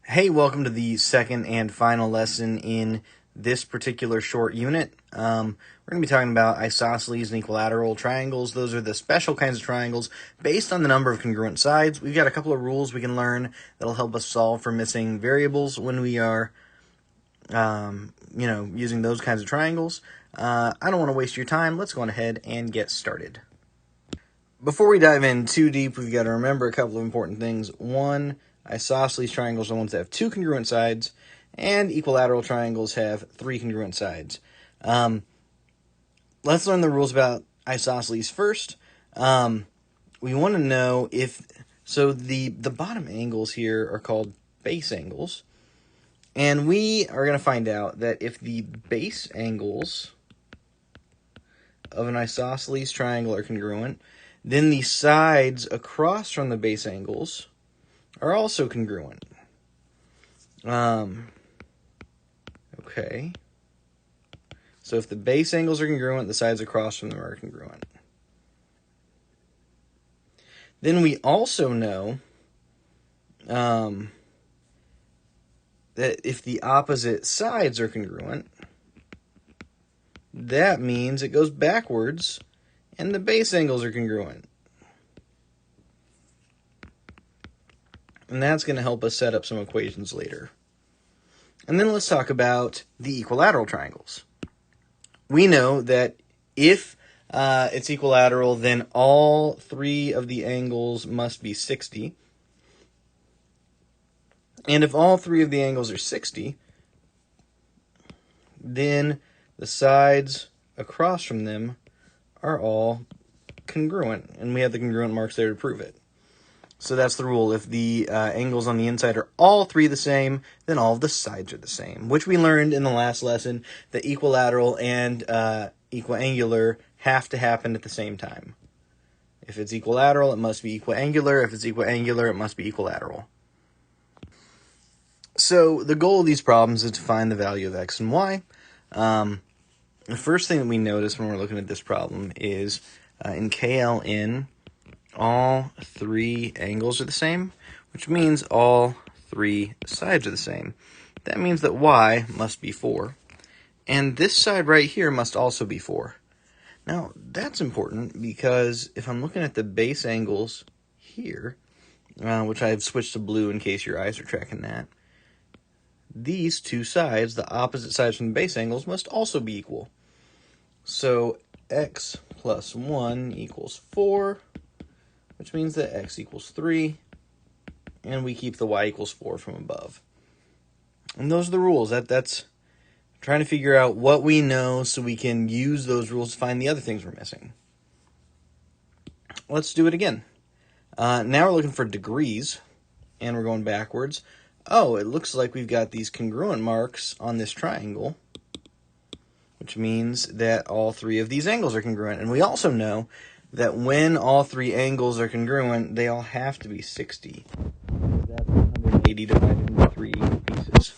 Hey, welcome to the second and final lesson in this particular short unit. We're going to be talking about isosceles and equilateral triangles. Those are the special kinds of triangles based on the number of congruent sides. We've got a couple of rules we can learn that'll help us solve for missing variables when we are, using those kinds of triangles. I don't want to waste your time. Let's go on ahead and get started. Before we dive in too deep, we've got to remember a couple of important things. One, isosceles triangles are the ones that have two congruent sides, and equilateral triangles have three congruent sides. Let's learn the rules about isosceles first. We want to know the bottom angles here are called base angles, and we are going to find out that if the base angles of an isosceles triangle are congruent, then the sides across from the base angles are also congruent. Okay. So if the base angles are congruent, the sides across from them are congruent. Then we also know that if the opposite sides are congruent, that means it goes backwards and the base angles are congruent. And that's going to help us set up some equations later. And then let's talk about the equilateral triangles. We know that if it's equilateral, then all three of the angles must be 60. And if all three of the angles are 60, then the sides across from them are all congruent. And we have the congruent marks there to prove it. So that's the rule. If the angles on the inside are all three the same, then all of the sides are the same, which we learned in the last lesson that equilateral and equiangular have to happen at the same time. If it's equilateral, it must be equiangular. If it's equiangular, it must be equilateral. So the goal of these problems is to find the value of x and y. The first thing that we notice when we're looking at this problem is in KLN, all three angles are the same, which means all three sides are the same. That means that y must be 4. And this side right here must also be 4. Now, that's important because if I'm looking at the base angles here, which I've switched to blue in case your eyes are tracking that, these two sides, the opposite sides from the base angles, must also be equal. So x plus 1 equals 4. Which means that x equals 3, and we keep the y equals 4 from above. And those are the rules. That's trying to figure out what we know so we can use those rules to find the other things we're missing. Let's do it again. Now we're looking for degrees, and we're going backwards. Oh, it looks like we've got these congruent marks on this triangle, which means that all three of these angles are congruent. And we also know that when all three angles are congruent, they all have to be 60. That's 180 divided into 3 pieces.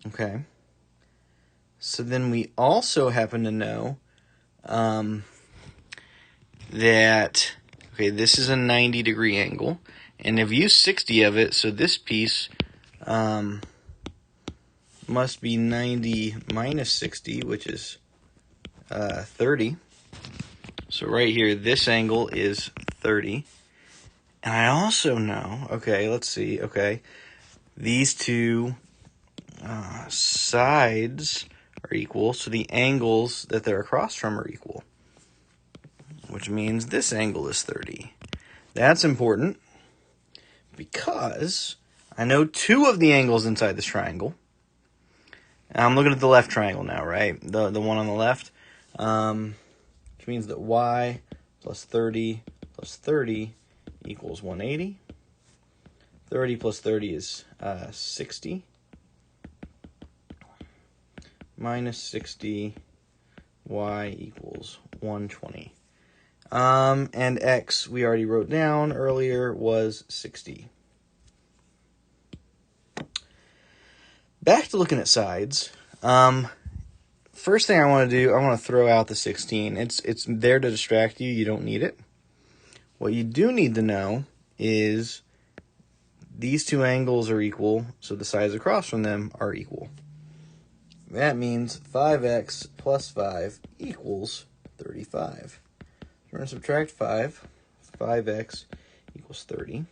Okay. So then we also happen to know that, this is a 90-degree angle, and if you use 60 of it, so this piece must be 90 minus 60, which is 30. So right here, this angle is 30. And I also know, let's see, these two sides are equal, so the angles that they're across from are equal, which means this angle is 30. That's important because I know two of the angles inside this triangle. And I'm looking at the left triangle now, right? The one on the left. Which means that y plus 30 plus 30 equals 180. 30 plus 30 is 60. Minus 60, y equals 120. And x, we already wrote down earlier, was 60. Back to looking at sides. First thing I want to do, I want to throw out the 16. It's there to distract you. You don't need it. What you do need to know is these two angles are equal, so the sides across from them are equal. That means 5x plus 5 equals 35. We're going to subtract 5. 5x equals 30.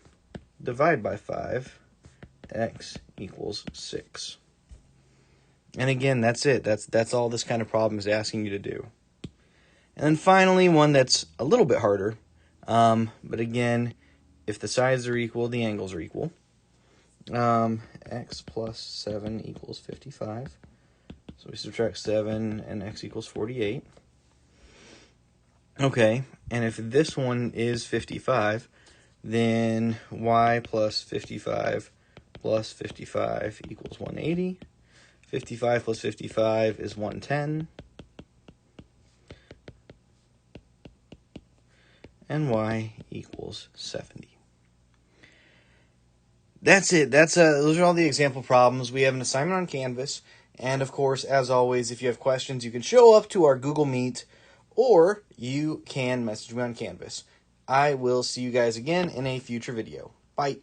Divide by 5. X equals 6. And again, that's it. That's all this kind of problem is asking you to do. And then finally, one that's a little bit harder. But again, if the sides are equal, the angles are equal. X plus 7 equals 55. So we subtract 7 and x equals 48. Okay, and if this one is 55, then y plus 55 plus 55 equals 180. 55 plus 55 is 110. And y equals 70. That's it. Those are all the example problems. We have an assignment on Canvas. And of course, as always, if you have questions, you can show up to our Google Meet or you can message me on Canvas. I will see you guys again in a future video. Bye.